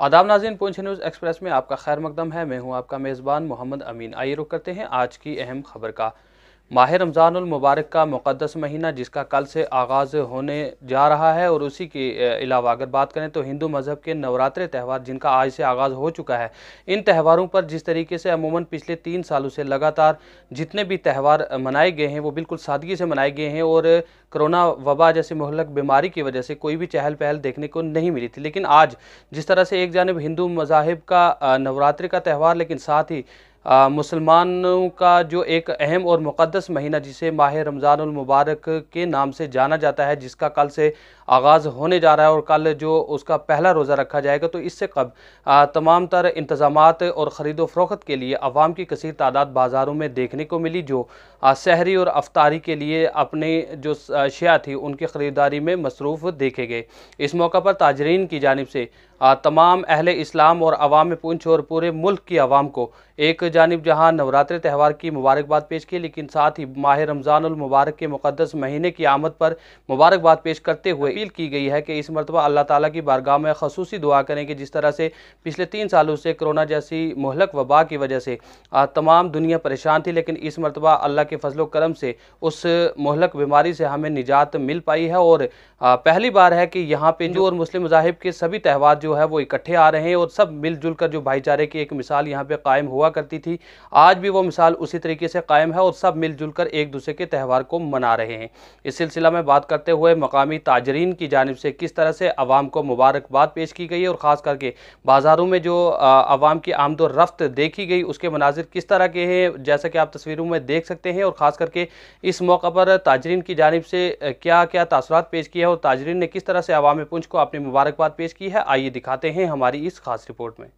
आदाब नाज़रीन, पूंछ news express में आपका खैर मकदम है। मैं हूं आपका मेज़बान मोहम्मद अमीन। आइए रुख करते हैं आज की अहम खबर का। माह रमज़ानुल मुबारक का मुक़द्दस महीना जिसका कल से आगाज़ होने जा रहा है, और उसी के अलावा अगर बात करें तो हिंदू मज़हब के नवरात्रे त्यौहार जिनका आज से आगाज़ हो चुका है, इन त्यौहारों पर जिस तरीके से अमूमन पिछले 3 सालों से लगातार जितने भी त्यौहार मनाए गए हैं वो बिल्कुल सादगी से मनाए गए हैं, और कोरोना वबा जैसी मुहलक बीमारी की वजह से कोई भी चहल पहल देखने को नहीं मिली थी। लेकिन आज जिस तरह से एक जानिब हिंदू मज़ाहिब का नवरात्रि का त्यौहार, लेकिन साथ ही मुसलमानों का जो एक अहम और मुक़द्दस महीना जिसे माह रमज़ानुल मुबारक के नाम से जाना जाता है, जिसका कल से आगाज़ होने जा रहा है और कल जो उसका पहला रोज़ा रखा जाएगा, तो इससे कबल तमाम तर इंतज़ामात और ख़रीदो फ़रोख्त के लिए अवाम की कसीर तादाद बाज़ारों में देखने को मिली, जो सहरी और अफ्तारी के लिए अपने जो अशिया थी उनकी ख़रीदारी में मसरूफ़ देखे गए। इस मौका पर ताजरीन की जानिब से तमाम अहले इस्लाम और अवाम पूंछ और पूरे मुल्क की आवाम को एक जानिब जहाँ नवरात्रि त्यौहार की मुबारकबाद पेश की, लेकिन साथ ही माह रमज़ानुल मुबारक के मुक़द्दस महीने की आमद पर मुबारकबाद पेश करते हुए अपील की गई है कि इस मरतबा अल्लाह ताला की बारगाह में ख़ुसूसी दुआ करें कि जिस तरह से पिछले 3 सालों से कोरोना जैसी मुहलक वबा की वजह से तमाम दुनिया परेशान थी, लेकिन इस मरतबा अल्लाह के फजलो करम से उस मुहलक बीमारी से हमें निजात मिल पाई है। और पहली बार है कि यहाँ पे हिंदू और मुस्लिम मज़ाहिब के सभी त्यौहार जो है वो इकट्ठे आ रहे हैं, और सब मिलजुल कर जो भाईचारे की एक मिसाल यहाँ पे कायम हुआ करती थी, आज भी वो मिसाल उसी तरीके से कायम है और सब मिलजुल कर एक दूसरे के त्यौहार को मना रहे हैं। इस सिलसिला में बात करते हुए मकामी ताजरीन की जानिब से किस तरह से अवाम को मुबारकबाद पेश की गई है और ख़ास करके बाज़ारों में जो अवाम की आमद और रफ्त देखी गई उसके मनाजिर किस तरह के हैं, जैसा कि आप तस्वीरों में देख सकते हैं, और ख़ास करके इस मौका पर ताजरीन की जानिब से क्या क्या तासुरात पेश किया है और ताजरीन ने किस तरह से अवाम पुंछ को अपनी मुबारकबाद पेश की है, आइए दिखाते हैं हमारी इस खास रिपोर्ट में।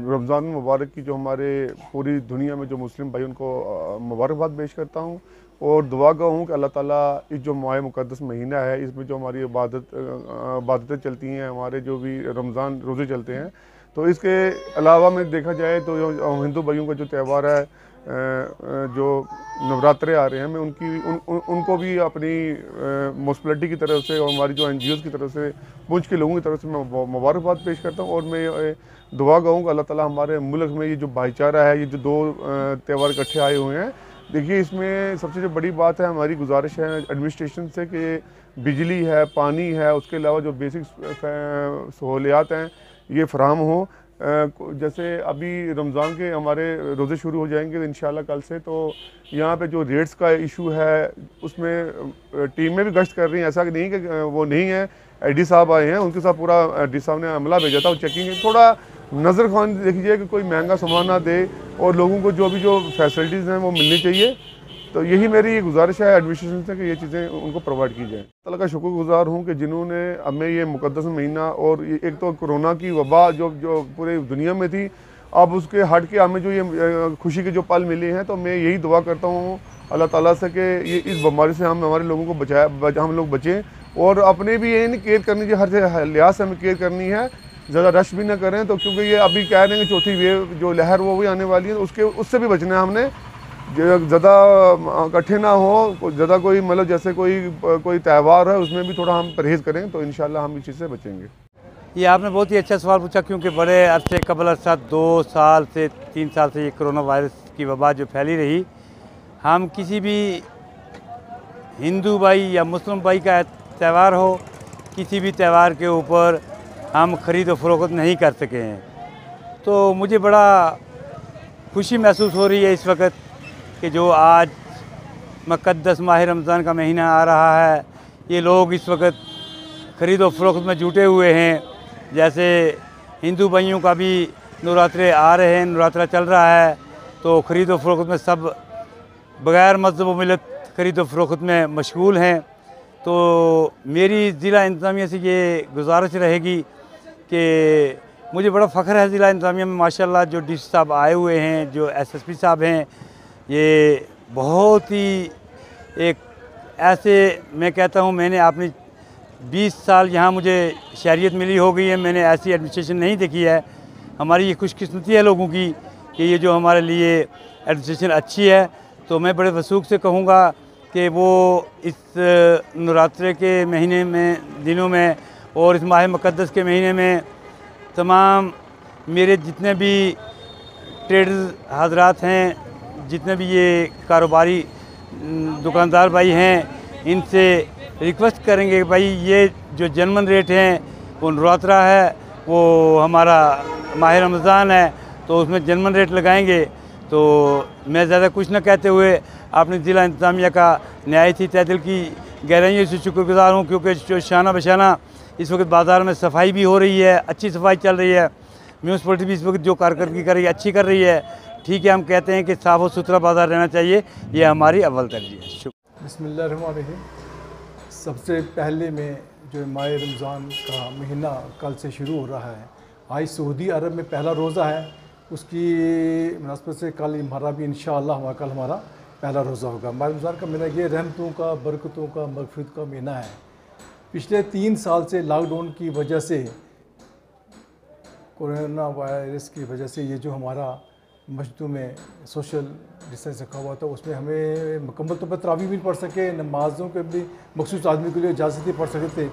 रमज़ान मुबारक की जो हमारे पूरी दुनिया में जो मुस्लिम भाई उनको मुबारकबाद पेश करता हूँ और दुआ गो हूँ कि अल्लाह ताला इस जो माह मुक़द्दस महीना है इसमें जो हमारी इबादतें चलती हैं, हमारे जो भी रमज़ान रोज़े चलते हैं, तो इसके अलावा में देखा जाए तो हिंदू भाइयों का जो त्यौहार है, जो नवरात्रे आ रहे हैं, मैं उनको भी अपनी म्यूनसिपैलिटी की तरफ से और हमारी जो NGOs की तरफ से पुंछ के लोगों की तरफ से मैं मुबारकबाद पेश करता हूँ। और मैं दुआ कहूँगा अल्लाह ताला हमारे मुल्क में ये जो भाईचारा है, ये जो दो त्यौहार इकट्ठे आए हुए हैं, देखिए इसमें सबसे जो बड़ी बात है, हमारी गुजारिश है एडमिनिस्ट्रेशन से कि बिजली है, पानी है, उसके अलावा जो बेसिक सहूलियात हैं ये फ़राहम हो। जैसे अभी रमज़ान के हमारे रोज़े शुरू हो जाएंगे तो इंशाल्लाह कल से, तो यहाँ पे जो रेट्स का इशू है उसमें टीमें भी गश्त कर रही हैं, ऐसा नहीं कि वो नहीं है। AD साहब आए हैं, उनके साथ पूरा AD साहब ने अमला भेजा था, चेकिंग थोड़ा नज़र खान देखिए कि कोई महंगा सामान ना दे और लोगों को जो फैसिलिटीज़ हैं वो मिलनी चाहिए। तो यही मेरी गुजारिश है एडमिनिस्ट्रेशन से कि ये चीज़ें उनको प्रोवाइड की जाए। अल्लाह का शुक्रगुजार हूँ कि जिन्होंने हमें ये मुक़द्दस महीना और एक तो कोरोना की वबा जो पूरे दुनिया में थी, अब उसके हट के हमें जो ये खुशी के जो पल मिले हैं, तो मैं यही दुआ करता हूँ अल्लाह ताला से कि ये इस बीमारी से हमारे लोगों को हम लोग बचें, और अपने भी ये नहीं केयर करनी चाहिए, हर लिहाज से हमें केयर करनी है, ज़्यादा रश भी ना करें। तो क्योंकि ये अभी कह रहे हैं कि चौथी वेव जो लहर वो भी आने वाली है, तो उससे भी बचना है हमने, ज़्यादा इकट्ठे ना हो, ज़्यादा कोई मतलब जैसे कोई त्यौहार है उसमें भी थोड़ा हम परहेज़ करें, तो इंशाल्लाह हम इस चीज़ से बचेंगे। ये आपने बहुत ही अच्छा सवाल पूछा, क्योंकि बड़े अरसे कबल अरसा 2 साल से 3 साल से ये कोरोना वायरस की वबा जो फैली रही, हम किसी भी हिंदू भाई या मुस्लिम भाई का त्यौहार हो, किसी भी त्यौहार के ऊपर हम ख़रीद व फ़रोख्त नहीं कर सके हैं। तो मुझे बड़ा खुशी महसूस हो रही है इस वक्त कि जो आज मुक़द्दस माह रमज़ान का महीना आ रहा है, ये लोग इस वक्त ख़रीद व फ़रोख्त में जुटे हुए हैं। जैसे हिंदू भाइयों का भी नवरात्रे आ रहे हैं, नवरात्रा चल रहा है, तो ख़रीद व फ़रोख्त में सब बग़ैर मज़हब व मिलत ख़रीद व फ़रोख्त में मशगूल हैं। तो मेरी ज़िला इंतज़ामिया से ये गुजारिश रहेगी कि मुझे बड़ा फ़ख्र है ज़िला इंतज़ामिया में माशाल्लाह जो DC साहब आए हुए हैं, जो SSP साहब हैं, ये बहुत ही एक ऐसे, मैं कहता हूँ, मैंने अपनी 20 साल यहाँ मुझे शहरियत मिली हो गई है, मैंने ऐसी एडमिनिस्ट्रेशन नहीं देखी है। हमारी ये खुशकिस्मती है लोगों की कि ये जो हमारे लिए एडमिनिस्ट्रेशन अच्छी है। तो मैं बड़े वसूख से कहूँगा कि वो इस नवरात्रे के महीने में, दिनों में, और इस माह मुक़द्दस के महीने में तमाम मेरे जितने भी ट्रेडर्स हजरात हैं, जितने भी ये कारोबारी दुकानदार भाई हैं, इनसे रिक्वेस्ट करेंगे कि भाई ये जो जनमन रेट हैं, वो नवरात्रा है, वो हमारा माह रमज़ान है, तो उसमें जनमन रेट लगाएंगे। तो मैं ज़्यादा कुछ न कहते हुए अपनी ज़िला इंतज़ामिया का नहायत ही तहे दिल की गहराइयों से शुक्रगुज़ार हूँ, क्योंकि जो शाना बशाना इस वक्त बाज़ार में सफाई भी हो रही है, अच्छी सफाई चल रही है। म्यूनसिपलिटी भी इस वक्त जो कारकर्दगी कर रही है, अच्छी कर रही है। ठीक है, हम कहते हैं कि साफ़ और सुथरा बाज़ार रहना चाहिए, ये हमारी अव्वल तरजीह है। शुक्रिया। बिस्मिल्लाहिर्रहमानिर्रहीम। सबसे पहले में जो माह रमज़ान का महीना कल से शुरू हो रहा है, आज सऊदी अरब में पहला रोज़ा है, उसकी मुनासबत से कल हमारा भी इंशाअल्लाह कल हमारा पहला रोज़ा होगा। माह रमज़ान का महीना ये रहमतों का, बरकतों का, मग़फ़िरत का महीना है। पिछले 3 साल से लॉकडाउन की वजह से, कोरोना वायरस की वजह से, ये जो हमारा मस्जिदों में सोशल डिस्टेंस रखा हुआ था, उसमें हमें मुकम्मल तौर पर तरावी भी नहीं पढ़ सके, नमाज़ों के भी मखसूस आदमी के लिए इजाज़त ही पढ़ सके थे।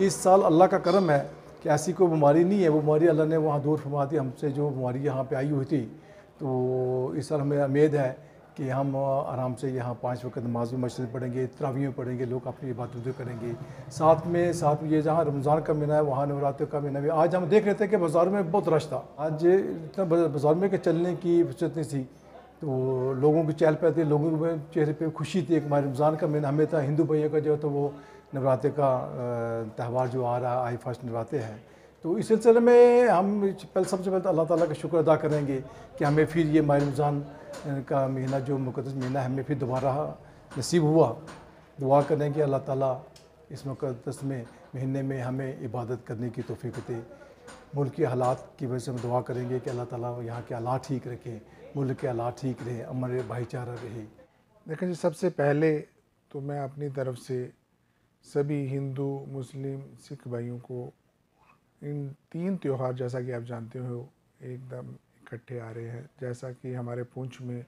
इस साल अल्लाह का करम है कि ऐसी कोई बीमारी नहीं है, वो बीमारी अल्लाह ने वहाँ दूर फरमा दी हमसे, जो बीमारी यहाँ पे आई हुई थी। तो इस साल हमें उम्मीद है कि हम आराम से यहाँ 5 वक्त नमाज में मस्जिद पढ़ेंगे, तरावियाँ पढ़ेंगे, लोग अपनी इबादतें करेंगे। साथ में ये जहाँ रमज़ान का महीना है, वहाँ नवरात्र का महीना भी। आज हम देख रहे थे कि बाज़ार में बहुत रश था। आज इतना बाज़ार में कि चलने की फुर्सत नहीं थी, तो लोगों की चहल पहल थी, लोगों के चेहरे पे खुशी थी। एक हमारे रमज़ान का महीना, हमें था हिंदू भाइयों का जो तो वो नवरात्र का त्यौहार जो आ रहा है, आई फर्स्ट नवरात्र है। तो इस सिलसिले में हम सबसे पहले अल्लाह ताला का शुक्र अदा करेंगे कि हमें फिर ये माह रमज़ान का महीना जो मुक़द्दस महीना है, हमें फिर दोबारा नसीब हुआ। दुआ करें कि अल्लाह ताला इस मुक़द्दस महीने में हमें इबादत करने की तौफ़ीक़ दे। मुल्क के हालात की वजह से हम दुआ करेंगे कि अल्लाह ताला यहाँ के हालात ठीक रखें, मुल्क के हालात ठीक रहे, अमन भाईचारा रहे। देखें जी, सबसे पहले तो मैं अपनी तरफ से सभी हिंदू, मुस्लिम, सिख भाइयों को इन 3 त्यौहार, जैसा कि आप जानते हो, एकदम इकट्ठे आ रहे हैं। जैसा कि हमारे पुंछ में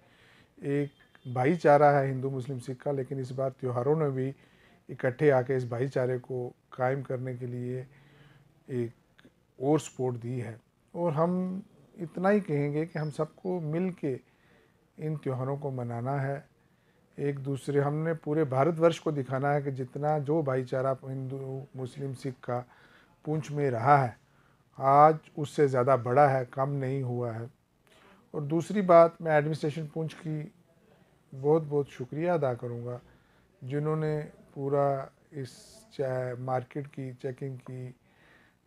एक भाईचारा है हिंदू, मुस्लिम, सिख का, लेकिन इस बार त्योहारों ने भी इकट्ठे आके इस भाईचारे को कायम करने के लिए एक और सपोर्ट दी है। और हम इतना ही कहेंगे कि हम सबको मिल के इन त्योहारों को मनाना है। एक दूसरे, हमने पूरे भारतवर्ष को दिखाना है कि जितना जो भाईचारा हिंदू, मुस्लिम, सिख का पुंछ में रहा है, आज उससे ज़्यादा बड़ा है, कम नहीं हुआ है। और दूसरी बात, मैं एडमिनिस्ट्रेशन पुंछ की बहुत बहुत शुक्रिया अदा करूँगा, जिन्होंने पूरा इस मार्केट की चेकिंग की,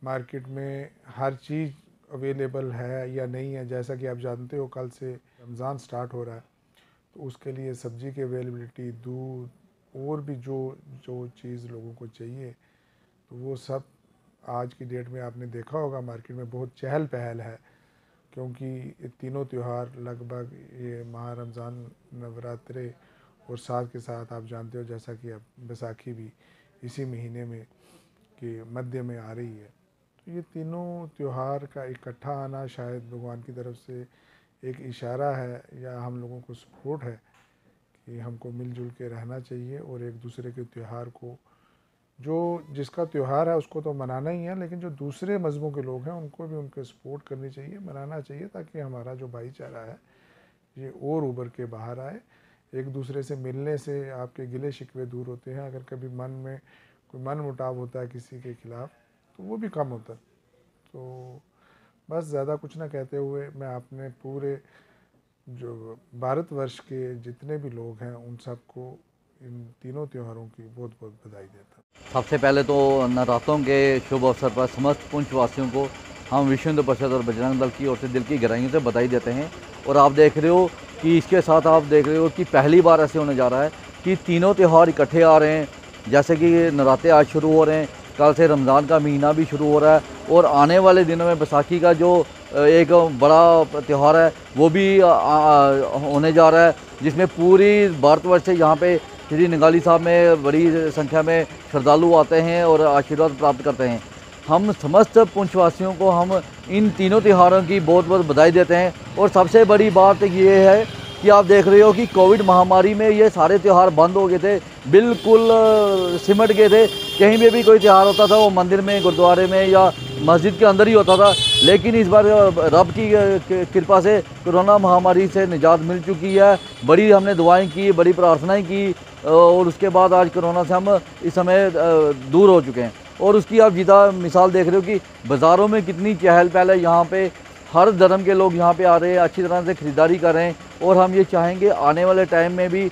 मार्केट में हर चीज़ अवेलेबल है या नहीं है। जैसा कि आप जानते हो, कल से रमज़ान स्टार्ट हो रहा है, तो उसके लिए सब्ज़ी की अवेलेबिलिटी, दूध और भी जो चीज़ लोगों को चाहिए, तो वो सब आज की डेट में आपने देखा होगा मार्केट में बहुत चहल पहल है। क्योंकि ये तीनों त्यौहार लगभग, ये माह रमज़ान, नवरात्रे और साथ के साथ आप जानते हो जैसा कि अब बैसाखी भी इसी महीने में के मध्य में आ रही है। तो ये तीनों त्यौहार का इकट्ठा आना शायद भगवान की तरफ से एक इशारा है या हम लोगों को सपोर्ट है कि हमको मिलजुल के रहना चाहिए और एक दूसरे के त्यौहार को, जो जिसका त्यौहार है उसको तो मनाना ही है, लेकिन जो दूसरे मज़हबों के लोग हैं उनको भी उनके सपोर्ट करनी चाहिए, मनाना चाहिए, ताकि हमारा जो भाईचारा है ये और उभर के बाहर आए। एक दूसरे से मिलने से आपके गिले शिकवे दूर होते हैं। अगर कभी मन में कोई मन मुटाव होता है किसी के ख़िलाफ़, तो वो भी कम होता है। तो बस ज़्यादा कुछ ना कहते हुए मैं अपने पूरे जो भारतवर्ष के जितने भी लोग हैं उन सबको इन तीनों त्योहारों की बहुत बहुत बधाई देता हूँ। सबसे पहले तो नवरात्रों के शुभ अवसर पर समस्त पुंछ वासियों को हम विश्व हिंदू परिषद और बजरंग दल की ओर से दिल की गहराइयों से बधाई देते हैं। और आप देख रहे हो कि इसके साथ आप देख रहे हो कि पहली बार ऐसे होने जा रहा है कि तीनों त्यौहार इकट्ठे आ रहे हैं। जैसे कि नवरात्रे आज शुरू हो रहे हैं, कल से रमज़ान का महीना भी शुरू हो रहा है, और आने वाले दिनों में बैसाखी का जो एक बड़ा त्यौहार है वो भी होने जा रहा है, जिसमें पूरी भारतवर्ष से यहाँ पे श्री निगाली साहब में बड़ी संख्या में श्रद्धालु आते हैं और आशीर्वाद प्राप्त करते हैं। हम समस्त पुंछवासियों को हम इन तीनों त्योहारों की बहुत बहुत बधाई देते हैं। और सबसे बड़ी बात ये है कि आप देख रहे हो कि कोविड महामारी में ये सारे त्यौहार बंद हो गए थे, बिल्कुल सिमट गए थे। कहीं भी कोई त्यौहार होता था वो मंदिर में, गुरुद्वारे में या मस्जिद के अंदर ही होता था। लेकिन इस बार रब की कृपा से कोरोना महामारी से निजात मिल चुकी है। बड़ी हमने दुआएं की, बड़ी प्रार्थनाएं की और उसके बाद आज कोरोना से हम इस समय दूर हो चुके हैं। और उसकी आप जीता मिसाल देख रहे हो कि बाज़ारों में कितनी चहल पहल है। यहाँ पे हर धर्म के लोग यहाँ पे आ रहे हैं, अच्छी तरह से ख़रीदारी कर रहे हैं। और हम ये चाहेंगे आने वाले टाइम में भी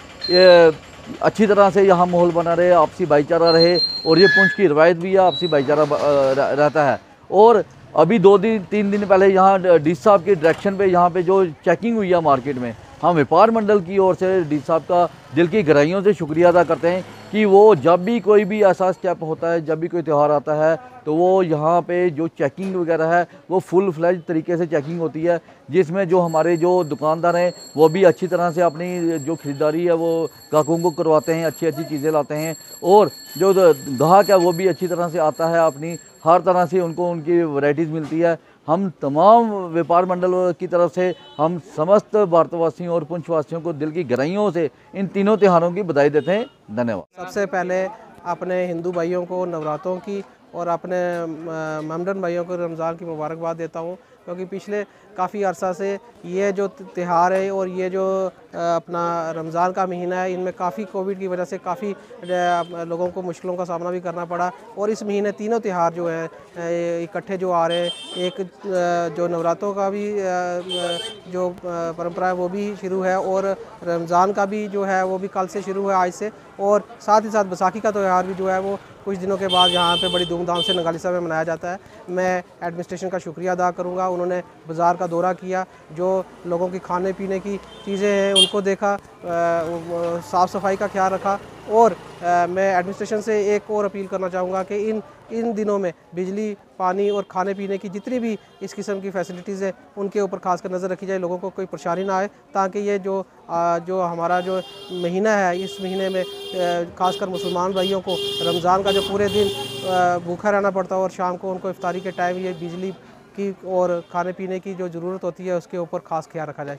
अच्छी तरह से यहाँ माहौल बना रहे, आपसी भाईचारा रहे। और ये पुंछ की रवायत भी है, आपसी भाईचारा रहता है। और अभी 2-3 दिन पहले यहाँ डी साहब के डायरेक्शन पे यहाँ पे जो चेकिंग हुई है मार्केट में, हम व्यापार मंडल की ओर से डी साहब का दिल की गहराइयों से शुक्रिया अदा करते हैं कि वो जब भी कोई भी ऐसा स्टेप होता है, जब भी कोई त्यौहार आता है, तो वो यहाँ पे जो चेकिंग वगैरह है वो फुल फ्लैज तरीके से चेकिंग होती है, जिसमें जो हमारे जो दुकानदार हैं वो भी अच्छी तरह से अपनी जो ख़रीदारी है वो ग्राहकों को करवाते हैं, अच्छी अच्छी चीज़ें लाते हैं। और जो ग्राहक है वो भी अच्छी तरह से आता है, अपनी हर तरह से उनको उनकी वैरायटीज़ मिलती है। हम तमाम व्यापार मंडल की तरफ से हम समस्त भारतवासियों और पुंछवासियों को दिल की गहराइयों से इन तीनों त्योहारों की बधाई देते हैं। धन्यवाद। सबसे पहले अपने हिंदू भाइयों को नवरात्रों की और अपने ममडन भाइयों को रमज़ान की मुबारकबाद देता हूँ, क्योंकि पिछले काफ़ी अरसा से ये जो त्यौहार है और ये जो अपना रमज़ान का महीना है, इनमें काफ़ी कोविड की वजह से काफ़ी लोगों को मुश्किलों का सामना भी करना पड़ा। और इस महीने तीनों त्यौहार जो है इकट्ठे जो आ रहे हैं, एक जो नवरात्रों का भी जो परंपरा है वो भी शुरू है और रमज़ान का भी जो है वो भी कल से शुरू है, आज से। और साथ ही साथ बैसाखी का त्यौहार भी जो है वो कुछ दिनों के बाद यहाँ पे बड़ी धूमधाम से नगाली साहब में मनाया जाता है। मैं एडमिनिस्ट्रेशन का शुक्रिया अदा करूँगा, उन्होंने बाज़ार का दौरा किया, जो लोगों की खाने पीने की चीज़ें हैं उनको देखा, साफ़ सफाई का ख्याल रखा। और मैं एडमिनिस्ट्रेशन से एक और अपील करना चाहूँगा कि इन दिनों में बिजली, पानी और खाने पीने की जितनी भी इस किस्म की फैसिलिटीज़ है उनके ऊपर खासकर नज़र रखी जाए, लोगों को कोई परेशानी ना आए, ताकि ये जो हमारा जो महीना है, इस महीने में खासकर मुसलमान भाइयों को रमज़ान का जो पूरे दिन भूखा रहना पड़ता है और शाम को उनको इफ्तारी के टाइम ये बिजली की और खाने पीने की जो ज़रूरत होती है उसके ऊपर ख़ास ख्याल रखा जाए।